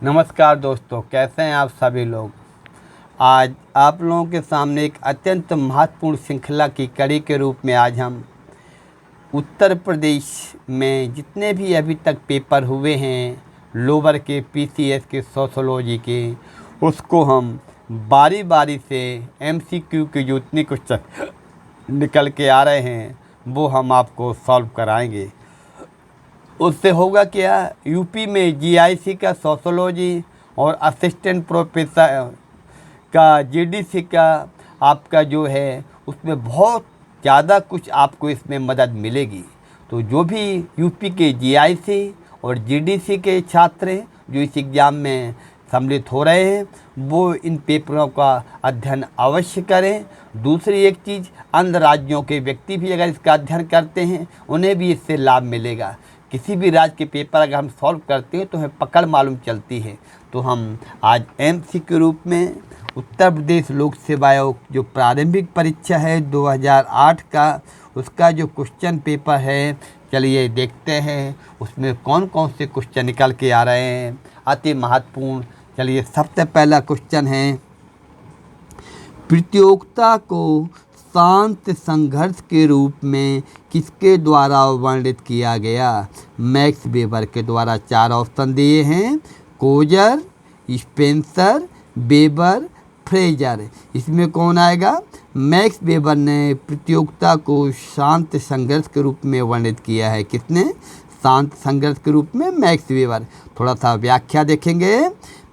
नमस्कार दोस्तों, कैसे हैं आप सभी लोग। आज आप लोगों के सामने एक अत्यंत महत्वपूर्ण श्रृंखला की कड़ी के रूप में आज हम उत्तर प्रदेश में जितने भी अभी तक पेपर हुए हैं लोअर के, पीसीएस के, सोशियोलॉजी के, उसको हम बारी बारी से एमसीक्यू के जो इतने क्वेश्चन निकल के आ रहे हैं वो हम आपको सॉल्व कराएंगे। उससे होगा क्या, यूपी में जीआईसी का सोशियोलॉजी और असिस्टेंट प्रोफेसर का जीडीसी का आपका जो है उसमें बहुत ज़्यादा कुछ आपको इसमें मदद मिलेगी। तो जो भी यूपी के जीआईसी और जीडीसी के छात्र हैं जो इस एग्ज़ाम में सम्मिलित हो रहे हैं वो इन पेपरों का अध्ययन अवश्य करें। दूसरी एक चीज़, अन्य राज्यों के व्यक्ति भी अगर इसका अध्ययन करते हैं उन्हें भी इससे लाभ मिलेगा। किसी भी राज्य के पेपर अगर हम सॉल्व करते हैं तो हमें पकड़ मालूम चलती है। तो हम आज एमसी के रूप में उत्तर प्रदेश लोक सेवा आयोग जो प्रारंभिक परीक्षा है 2008 का, उसका जो क्वेश्चन पेपर है, चलिए देखते हैं उसमें कौन कौन से क्वेश्चन निकल के आ रहे हैं, अति महत्वपूर्ण। चलिए सबसे पहला क्वेश्चन है, प्रतियोगिता को शांत संघर्ष के रूप में किसके द्वारा वर्णित किया गया। मैक्स वेबर के द्वारा। 4 ऑप्शन दिए हैं, कोजर, स्पेंसर, वेबर, फ्रेजर। इसमें कौन आएगा। मैक्स वेबर ने प्रतियोगिता को शांत संघर्ष के रूप में वर्णित किया है। किसने। शांत संघर्ष के रूप में मैक्स वेबर। थोड़ा सा व्याख्या देखेंगे।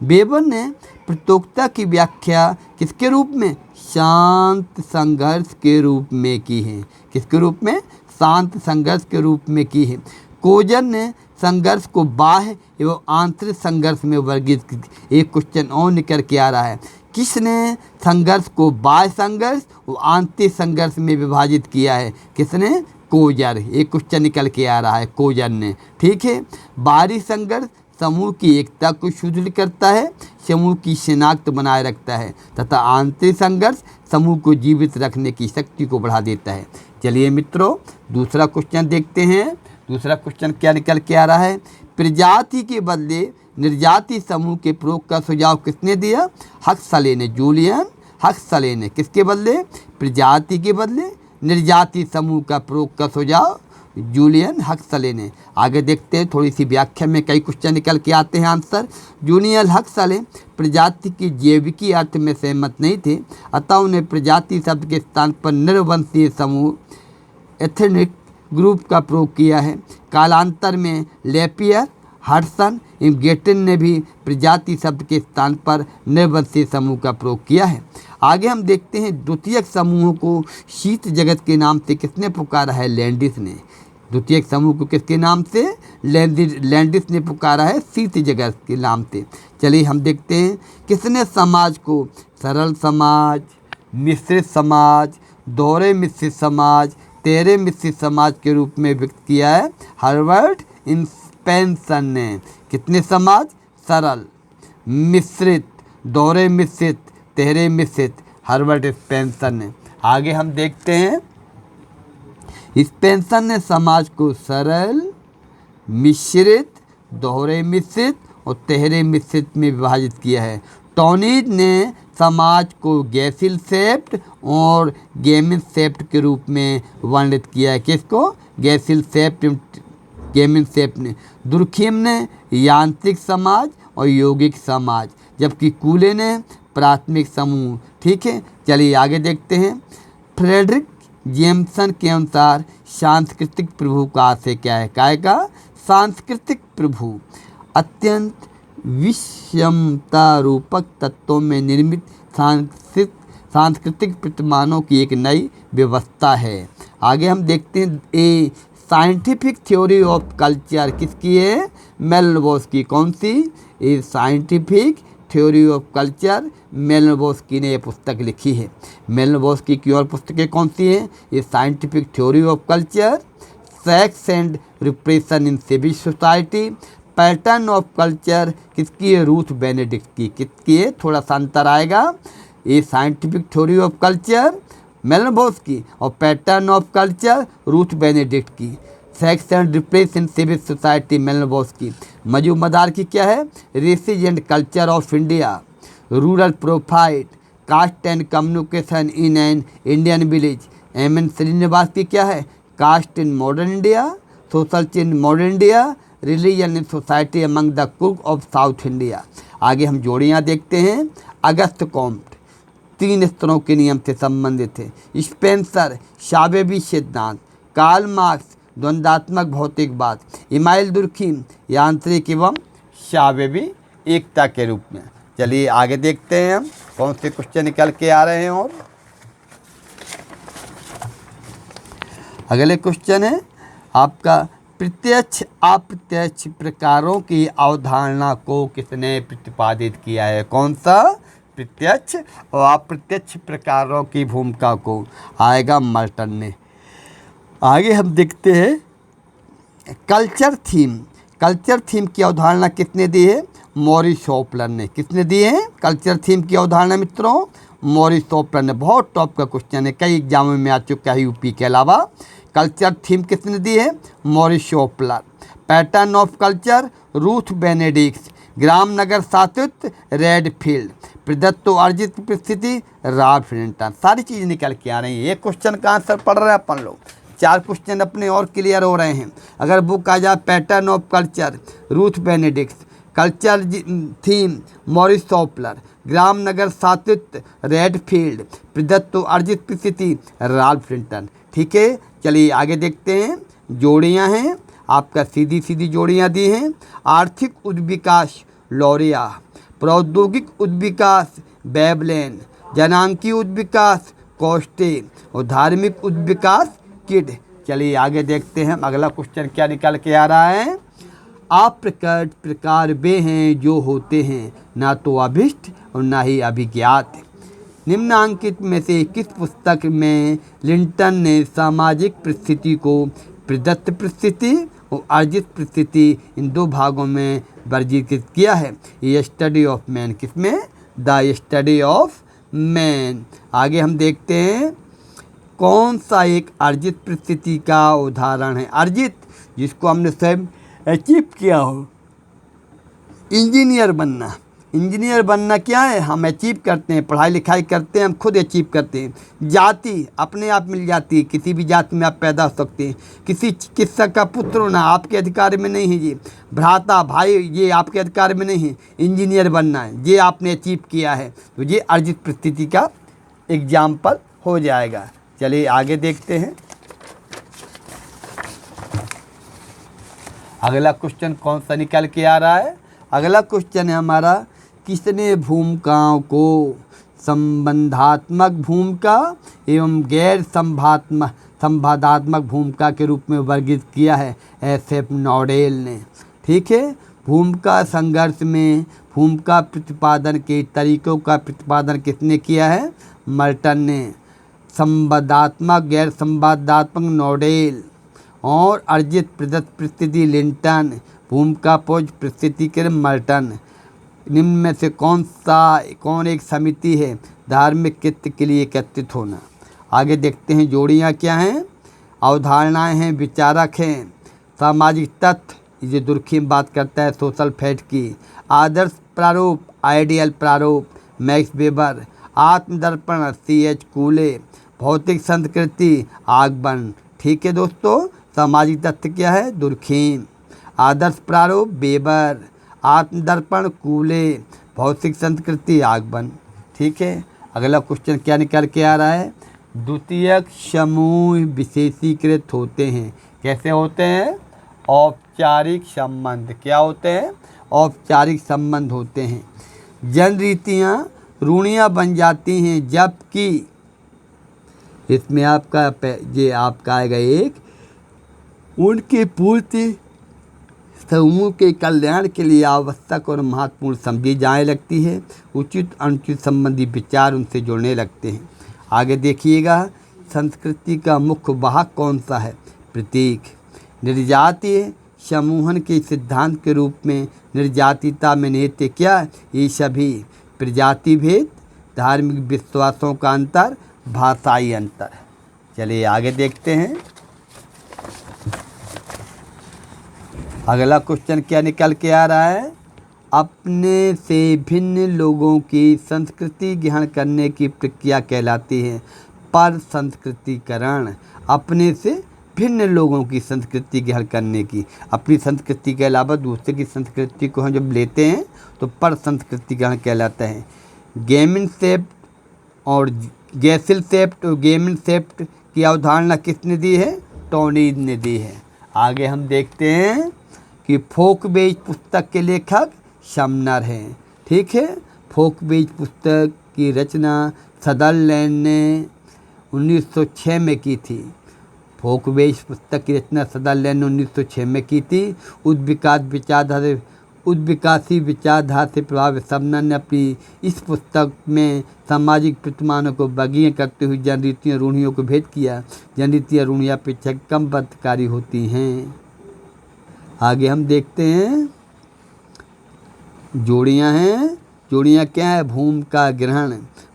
वेबर ने प्रतियोगिता की व्याख्या किसके रूप में, शांत संघर्ष के रूप में की है। किसके रूप में, शांत संघर्ष के रूप में की है। कोजर ने संघर्ष को बाह्य एवं आंतरिक संघर्ष में वर्गीकृत। एक क्वेश्चन और निकल के आ रहा है, किसने संघर्ष को बाह्य संघर्ष और आंतरिक संघर्ष में विभाजित किया है। किसने, कोजर। एक क्वेश्चन निकल के आ रहा है, कोजर ने। ठीक है। बाहरी संघर्ष समूह की एकता को सुदृढ़ करता है, समूह की शिनाख्त बनाए रखता है, तथा आंतरिक संघर्ष समूह को जीवित रखने की शक्ति को बढ़ा देता है। चलिए मित्रों, दूसरा क्वेश्चन देखते हैं। दूसरा क्वेश्चन क्या निकल के आ रहा है, प्रजाति के बदले निर्जाति समूह के प्रयोग का सुझाव किसने दिया। हक्सले ने, जूलियन हक्सले ने। किसके बदले, प्रजाति के बदले निर्जाति समूह का प्रयोग का सुझाव जूलियन हक्सले ने। आगे देखते हैं, थोड़ी सी व्याख्या में कई क्वेश्चन निकल के आते हैं आंसर। जूलियन हक्सले प्रजाति की जैविकी अर्थ में सहमत नहीं थे, अतः उन्हें प्रजाति शब्द के स्थान पर निर्वंशीय समूह एथनिक ग्रुप का प्रयोग किया है। कालांतर में लेपियर, हडसन एवं गेटन ने भी प्रजाति शब्द के स्थान पर निर्वंशीय समूह का प्रयोग किया है। आगे हम देखते हैं, द्वितीयक समूहों को शीत जगत के नाम से किसने पुकारा है। लैंडिस ने। द्वितीयक समूह को किसके नाम से, लैंडिस ने पुकारा है, शीत जगत के नाम से। चलिए हम देखते हैं, किसने समाज को सरल समाज, मिश्रित समाज, दोहरे मिश्रित समाज, तेरे मिश्रित समाज के रूप में व्यक्त किया है। हर्बर्ट स्पेंसर ने। कितने समाज, सरल, मिश्रित, दोहरे मिश्रित, तेरे मिश्रित, हर्बर्ट स्पेंसर ने। आगे हम देखते हैं, स्पेंसर ने समाज को सरल, मिश्रित, दोहरे मिश्रित और तेहरे मिश्रित में विभाजित किया है। टॉनीज ने समाज को गैसिल सेप्ट और गेमिन सेप्ट के रूप में वर्णित किया है। किसको, गैसिल सेप्ट, गेमिन सेप्ट ने। दुर्खिम ने यांत्रिक समाज और यौगिक समाज, जबकि कूले ने प्राथमिक समूह। ठीक है। चलिए आगे देखते हैं, फ्रेडरिक जेम्सन के अनुसार सांस्कृतिक प्रभु का आशय क्या है। काय का, सांस्कृतिक प्रभु अत्यंत विषमता रूपक तत्वों में निर्मित सांस्कृतिक प्रतिमानों की एक नई व्यवस्था है। आगे हम देखते हैं, a scientific theory of culture किसकी है, मेलनोव्स्की। कौन सी, a scientific theory of culture, Malinowski ने यह पुस्तक लिखी है। मेलनोव्स्की की और पुस्तकें कौन सी हैं, ये scientific theory of culture, sex and repression in civil society, pattern of culture किसकी है, रूथ बेनेडिक्ट की। किसकी है, थोड़ा सा अंतर आएगा। ये scientific theory of culture Malinowski और pattern of culture Ruth Benedict की। Sex and depress in civil society Malinowski. Majumdar की क्या है? Races and culture of India, rural profile, caste and communication in an Indian village. M N. Srinivas की क्या है? Caste in modern India, social change modern India, religion in society among the कुक of South India. आगे हम जोड़ियाँ देखते हैं। Auguste Comte 3 स्तरों के नियम से संबंधित है। स्पेंसर शाबेबी सिद्धांत, कार्ल मार्क्स द्वंद्वात्मक भौतिकवाद, इमाइल दुर्खीम यांत्रिक एवं शाबेबी एकता के रूप में। चलिए आगे देखते हैं हम कौन से क्वेश्चन निकल के आ रहे हैं। और अगले क्वेश्चन है आपका, प्रत्यक्ष अप्रत्यक्ष प्रकारों की अवधारणा को किसने प्रतिपादित किया है? कौन सा? प्रत्यक्ष और अप्रत्यक्ष प्रकारों की भूमिका को आएगा मर्टन ने। आगे हम देखते हैं कल्चर थीम। कल्चर थीम की अवधारणा किसने दी है? मॉरिस होपलर ने। किसने दी है कल्चर थीम की अवधारणा मित्रों? मॉरिस होपलर ने। बहुत टॉप का क्वेश्चन है, कई एग्जामों में आ चुका है यूपी के अलावा। कल्चर थीम किसने दी है? Morris Opler. Pattern of culture Ruth Benedict. ग्राम नगर सातुत रेडफील्ड। प्रदत्त अर्जित परिस्थिति राल्फ लिंटन। सारी चीज़ निकल के आ रही है। एक क्वेश्चन का आंसर पढ़ रहे हैं अपन लोग, 4 क्वेश्चन अपने और क्लियर हो रहे हैं। अगर बुक आ जाए pattern of culture Ruth Benedict, culture theme Morris Opler, ग्राम नगर सातुत रेडफील्ड, प्रदत्त अर्जित परिस्थिति राल्फ लिंटन। ठीक है, चलिए आगे देखते हैं। जोड़ियाँ हैं आपका, सीधी सीधी जोड़ियाँ दी हैं। आर्थिक उद्विकास लॉरिया, प्रौद्योगिक उद्विकास बेबलेन, जनांकीय उद्विकास कोस्टे और धार्मिक उद्विकास किड। चलिए आगे देखते हैं अगला क्वेश्चन क्या निकल के आ रहा है। अप्रकट प्रकार वे हैं जो होते हैं ना तो अभिष्ट और ना ही अभिज्ञात। निम्नांकित में से किस पुस्तक में लिंटन ने सामाजिक परिस्थिति को प्रदत्त परिस्थिति और अर्जित परिस्थिति इन 2 भागों में वर्गीकृत किया है? ये स्टडी ऑफ मैन। किसमें? The study of man. आगे हम देखते हैं कौन सा एक अर्जित परिस्थिति का उदाहरण है? अर्जित जिसको हमने स्वयं अचीव किया हो। इंजीनियर बनना, इंजीनियर बनना क्या है? हम अचीव करते हैं, पढ़ाई लिखाई करते हैं, हम खुद अचीव करते हैं। जाति अपने आप मिल जाती है, किसी भी जाति में आप पैदा हो सकते हैं। किसी चिकित्सक का पुत्र होना आपके अधिकार में नहीं है जी। भ्राता भाई ये आपके अधिकार में नहीं है। इंजीनियर बनना है, ये आपने अचीव किया है, तो ये अर्जित परिस्थिति का एग्जाम्पल हो जाएगा। चलिए आगे देखते हैं। अगला क्वेश्चन कौन सा निकल के आ रहा है? अगला क्वेश्चन है हमारा, किसने भूमिकाओं को संबंधात्मक भूमिका एवं गैर संवादात्मक भूमिका के रूप में वर्गीकृत किया है? एस.एफ. नॉडेल ने। ठीक है, भूमिका संघर्ष में भूमिका प्रतिपादन के तरीकों का प्रतिपादन किसने किया है? मर्टन ने। संवादात्मक गैर संवादात्मक नॉडेल और अर्जित प्रदत्त परिस्थिति लिंटन, भूमिका पोज परिस्थिति के मर्टन। निम्न में से कौन एक समिति है धार्मिक कृत्य के लिए एकत्रित होना? आगे देखते हैं जोड़ियाँ क्या हैं। अवधारणाएं हैं, विचारक हैं। सामाजिक तत्व ये दुर्खीम बात करता है सोशल फैट की। आदर्श प्रारूप आइडियल प्रारूप मैक्स वेबर। आत्मदर्पण C.H. कूले। भौतिक संस्कृति आगबन। ठीक है दोस्तों, सामाजिक तत्व क्या है? दुर्खीम। आदर्श प्रारूप वेबर, आत्मदर्पण कूले, भौतिक संस्कृति आगबन। ठीक है, अगला क्वेश्चन क्या निकल के आ रहा है? द्वितीयक समूह विशेषीकृत होते हैं। कैसे होते हैं? औपचारिक संबंध। क्या होते हैं? औपचारिक संबंध होते हैं। जनरीतियाँ रूढ़ियाँ बन जाती हैं, जबकि इसमें आपका आएगा एक, उनकी पूर्ति समूह के कल्याण के लिए आवश्यक और महत्वपूर्ण समझी जाने लगती है। उचित अनुचित संबंधी विचार उनसे जुड़ने लगते हैं। आगे देखिएगा, संस्कृति का मुख्य वाहक कौन सा है? प्रतीक। निर्जातीय समूहन के सिद्धांत के रूप में निर्जातीयता में निहित क्या? ये सभी प्रजाति भेद, धार्मिक विश्वासों का अंतर, भाषाई अंतर। चलिए आगे देखते हैं। अगला क्वेश्चन क्या निकल के आ रहा है, अपने से भिन्न लोगों की संस्कृति ग्रहण करने की प्रक्रिया कहलाती है पर संस्कृतिकरण। अपने से भिन्न लोगों की संस्कृति ग्रहण करने की, अपनी संस्कृति के अलावा दूसरे की संस्कृति को हम जब लेते हैं तो पर संस्कृतिकरण कहलाता है। गेमिनसेप्ट और गैसिलसेप्ट और गेमिनसेप्ट की अवधारणा किसने दी है, टोनीज ने दी है। आगे हम देखते हैं कि फोकबेज पुस्तक के लेखक समनर हैं। ठीक है, फोकबेज पुस्तक की रचना सदरलैंड ने 1906 में की थी। फोकबेज पुस्तक की रचना सदरलैंड ने 1906 में की थी। उद्विकासी विचारधारा से प्रभावित समनर ने अपनी इस पुस्तक में सामाजिक प्रतिमानों को वर्गीय करते हुए जनरीतियों रूढ़ियों को भेद किया। जनरीतियाँ रूढ़ियाँ अपेक्षा कम बदकारी होती हैं। आगे हम देखते हैं जोड़ियाँ हैं। जोड़ियाँ क्या है, भूमिका ग्रहण।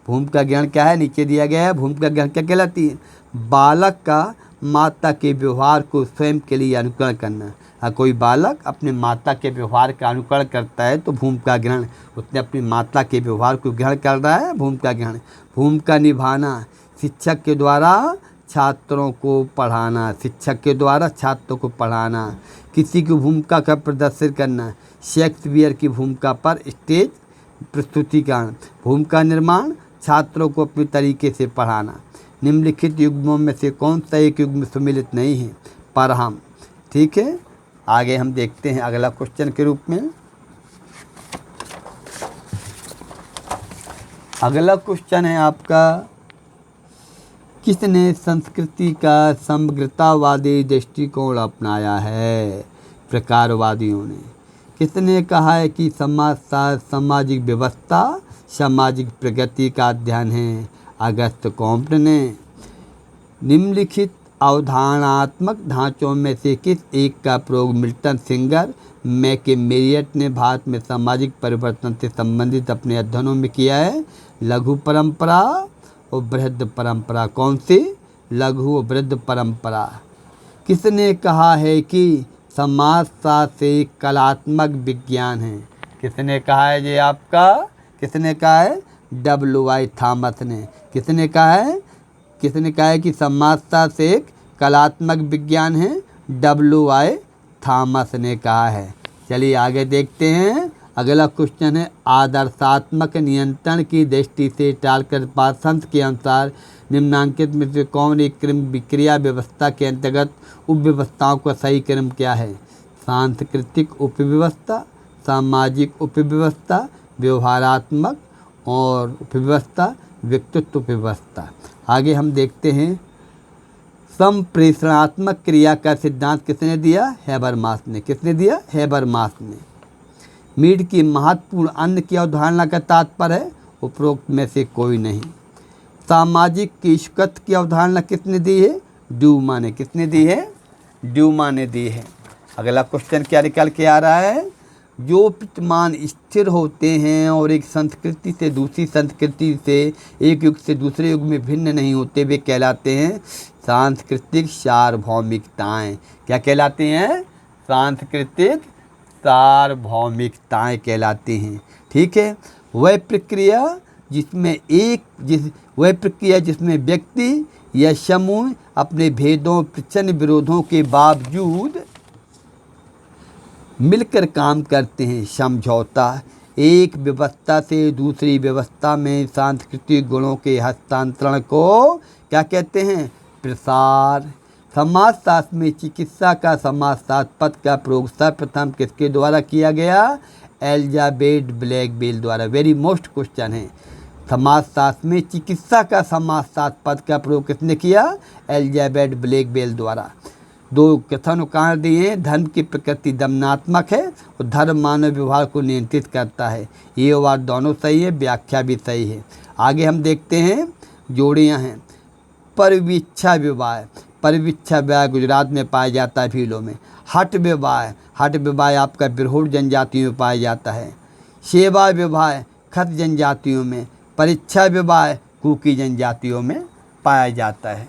भूमिका ग्रहण क्या है, नीचे दिया गया है। भूमिका ग्रहण क्या कहलाती है, बालक का माता के व्यवहार को स्वयं के लिए अनुकरण करना। कोई बालक अपने माता के व्यवहार का अनुकरण करता है तो भूमिका ग्रहण, उसने अपनी माता के व्यवहार को ग्रहण कर रहा है, भूमिका ग्रहण। भूमिका निभाना, शिक्षक के द्वारा छात्रों को पढ़ाना, शिक्षक के द्वारा छात्रों को पढ़ाना। किसी की भूमिका का प्रदर्शन करना, शेक्सपियर की भूमिका पर स्टेज प्रस्तुतिकरण। भूमिका निर्माण, छात्रों को अपने तरीके से पढ़ाना। निम्नलिखित युग्मों में से कौन सा एक युग्म सम्मिलित नहीं है, पर हम। ठीक है, आगे हम देखते हैं अगला क्वेश्चन के रूप में। अगला क्वेश्चन है आपका, किसने संस्कृति का समग्रतावादी दृष्टिकोण अपनाया है, प्रकारवादियों ने। किसने कहा है कि समाजशास्त्र सामाजिक व्यवस्था सामाजिक प्रगति का अध्ययन है, अगस्त कॉम्ट ने। निम्नलिखित अवधारणात्मक ढांचों में से किस एक का प्रयोग मिल्टन सिंगर मैकेमेरियट ने भारत में सामाजिक परिवर्तन से संबंधित अपने अध्ययनों में किया है, लघु परंपरा और बृहद परंपरा। कौन सी, लघु और बृहद परंपरा। किसने कहा है कि समाजशास्त्र एक कलात्मक विज्ञान है, किसने कहा है ये आपका, किसने कहा है, W.I. थॉमस ने। किसने कहा है कि समाजशास्त्र एक कलात्मक विज्ञान है, W.I. थॉमस ने कहा है। चलिए आगे देखते हैं। अगला क्वेश्चन है, आदर्शात्मक नियंत्रण की दृष्टि से टालकर पार्सन्स के अनुसार निम्नांकित में से कौन एक क्रिया व्यवस्था के अंतर्गत उपव्यवस्थाओं का सही क्रम क्या है, सांस्कृतिक उपव्यवस्था, सामाजिक उपव्यवस्था, व्यवहारात्मक और उपव्यवस्था, व्यक्तित्व उपव्यवस्था। आगे हम देखते हैं, संप्रेषणात्मक क्रिया का सिद्धांत किसने दिया, हैबरमास ने। किसने दिया, हैबरमास ने। मीड की महत्वपूर्ण अन्य की अवधारणा का तात्पर्य है, उपरोक्त में से कोई नहीं। सामाजिक कीशकत की अवधारणा किसने दी है, ड्यूमा ने। किसने दी है, ड्यूमा ने दी है। अगला क्वेश्चन क्या निकल के आ रहा है, जो प्रतिमान स्थिर होते हैं और एक संस्कृति से दूसरी संस्कृति से एक युग से दूसरे युग में भिन्न नहीं होते, वे कहलाते हैं सांस्कृतिक सार्वभौमिकताएं। क्या कहलाते हैं, सांस्कृतिक सार्वभौमिकताएं कहलाती हैं। ठीक है, वह प्रक्रिया जिसमें व्यक्ति या समूह अपने भेदों प्रचंड विरोधों के बावजूद मिलकर काम करते हैं। समझौता, एक व्यवस्था से दूसरी व्यवस्था में सांस्कृतिक गुणों के हस्तांतरण को क्या कहते हैं, प्रसार। समाजशास्त्र में चिकित्सा का समाजशास्त्र पद का प्रयोग सर्वप्रथम किसके द्वारा किया गया, एलिजाबेथ ब्लैकबेल द्वारा। वेरी मोस्ट क्वेश्चन है, समाजशास्त्र में चिकित्सा का समाजशास्त्र पद का प्रयोग किसने किया, एलिजाबेथ ब्लैकबेल द्वारा। दो कथन कारण दिए हैं, धर्म की प्रकृति दमनात्मक है और धर्म मानव व्यवहार को नियंत्रित करता है। ये बात दोनों सही है, व्याख्या भी सही है। आगे हम देखते हैं, जोड़ियाँ हैं। परविच्छा विवाह, परविच्छा विवाह गुजरात में पाया जाता है, भीलों में। हट विवाह आपका बिरहोर जनजातियों में पाया जाता है। सेवा विवाह खत जनजातियों में। परीक्षा विवाह कुकी जनजातियों में पाया जाता है।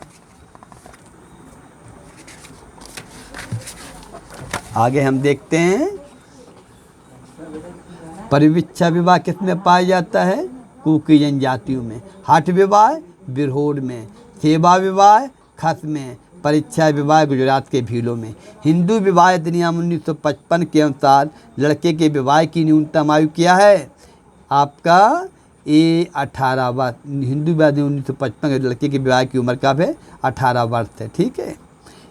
आगे हम देखते हैं परिविच्छा विवाह किसमें पाया जाता है? कुकी जनजातियों में। हठ विवाह बिरहोर में। सेवा विवाह खस में। परीक्षा विवाह गुजरात के भीलों में। हिंदू विवाह अधिनियम 1955 के अनुसार लड़के के विवाह की न्यूनतम आयु क्या है? आपका ए 18 वर्ष। हिंदू विवाह अधिनियम 1955 के लड़के के विवाह की उम्र कब है? 18 वर्ष है। ठीक है,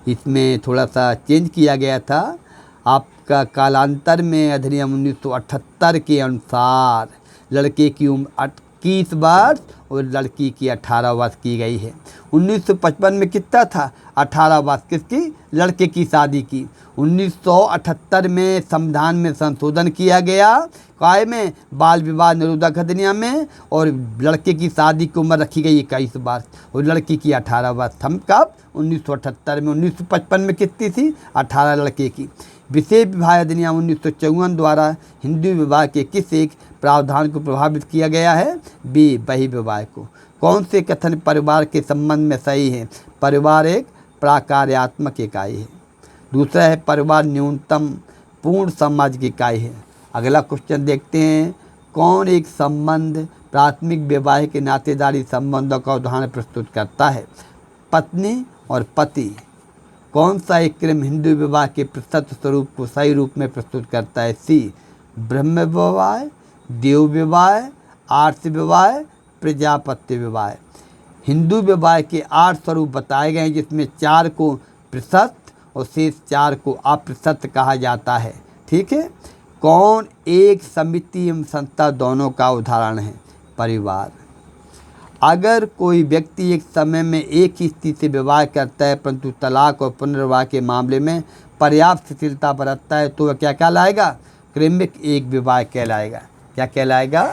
इसमें थोड़ा सा चेंज किया गया था आपका कालांतर में। अधिनियम 1978 के अनुसार लड़के की उम्र 21 वर्ष और लड़की की 18 वर्ष की गई है। 1955 में कितना था? 18 वर्ष किसकी? लड़के की शादी की। 1978 में संविधान में संशोधन किया गया काय में? बाल विवाह निरोधक अधिनियम में, और लड़के की शादी की उम्र रखी गई 21 वर्ष और लड़की की 18 वर्ष। हम कब? 1978 में। 1955 में कितनी थी? 18 लड़के की। विशेष विवाह अधिनियम 1954 द्वारा हिंदू विवाह के किस एक प्रावधान को प्रभावित किया गया है? बी बही विवाह को। कौन से कथन परिवार के संबंध में सही है? परिवार एक प्राकार्यात्मक इकाई है। दूसरा है परिवार न्यूनतम पूर्ण सामाजिक इकाई है। अगला क्वेश्चन देखते हैं, कौन एक संबंध प्राथमिक वैवाहिक नातेदारी संबंधों का उदाहरण प्रस्तुत करता है? पत्नी और पति। कौन सा एक क्रम हिंदू विवाह के प्रशस्त स्वरूप को सही रूप में प्रस्तुत करता है? सी ब्रह्म विवाह, देव विवाह, आर्ष विवाह, प्रजापत्य विवाह। हिंदू विवाह के 8 स्वरूप बताए गए हैं, जिसमें 4 को प्रशस्त और शेष 4 को अप्रशस्त कहा जाता है। ठीक है, कौन एक समिति एवं संस्था दोनों का उदाहरण है? परिवार। अगर कोई व्यक्ति एक समय में एक ही स्त्री से विवाह करता है परंतु तलाक और पुनर्विवाह के मामले में पर्याप्त शिथिलता बरतता है तो वह क्या कहलाएगा? क्रमिक एक विवाह कहलाएगा। क्या कहलाएगा?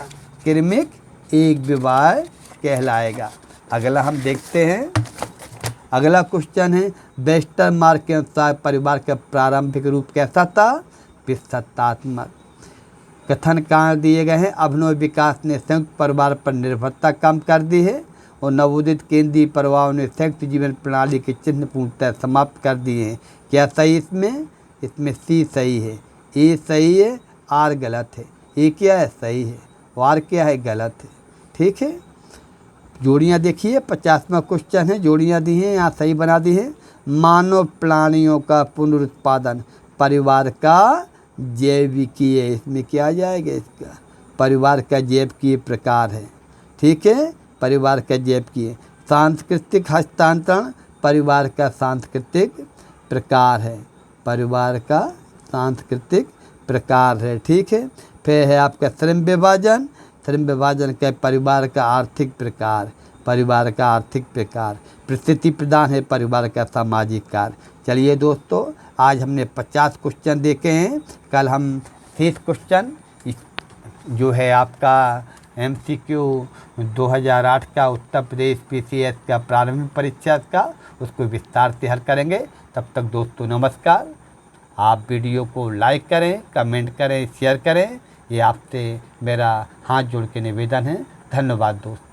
क्रमिक एक विवाह कहलाएगा। अगला हम देखते हैं, अगला क्वेश्चन है, वेस्टर्न मार्ग के अनुसार परिवार का प्रारंभिक रूप कैसा था? विसत्तात्मक। कथन कारण दिए गए हैं, अभिनव विकास ने संयुक्त परिवार पर निर्भरता कम कर दी है और नवोदित केंद्रीय परिवारों ने संयुक्त जीवन प्रणाली के चिन्ह पूर्णतः समाप्त कर दिए हैं। क्या सही इसमें? इसमें सी सही है, ए सही है, आर गलत है। ए क्या है? सही है, और आर क्या है? गलत है। ठीक है, जोड़ियाँ देखिए, 50वां क्वेश्चन है, जोड़ियाँ दी हैं, यहाँ सही बना दी है। मानव प्राणियों का पुनरुत्पादन परिवार का जैविकीय। इसमें क्या आ जाएगा? इसका परिवार का जैविकीय प्रकार है। ठीक है, परिवार का जैविकीय। सांस्कृतिक हस्तांतरण परिवार का सांस्कृतिक प्रकार है। परिवार का सांस्कृतिक प्रकार है। ठीक है, फिर है आपका श्रम विभाजन। श्रम विभाजन का परिवार का आर्थिक प्रकार। परिवार का आर्थिक प्रकार। परिस्थिति प्रदान है परिवार का सामाजिक कार्य। चलिए दोस्तों, आज हमने 50 क्वेश्चन देखे हैं। कल हम शेष क्वेश्चन जो है आपका MCQ 2008 का उत्तर प्रदेश PCS का प्रारंभिक परीक्षा का, उसको विस्तार से हल करेंगे। तब तक दोस्तों नमस्कार। आप वीडियो को लाइक करें, कमेंट करें, शेयर करें। ये आपसे मेरा हाथ जोड़ के निवेदन है। धन्यवाद दोस्तों।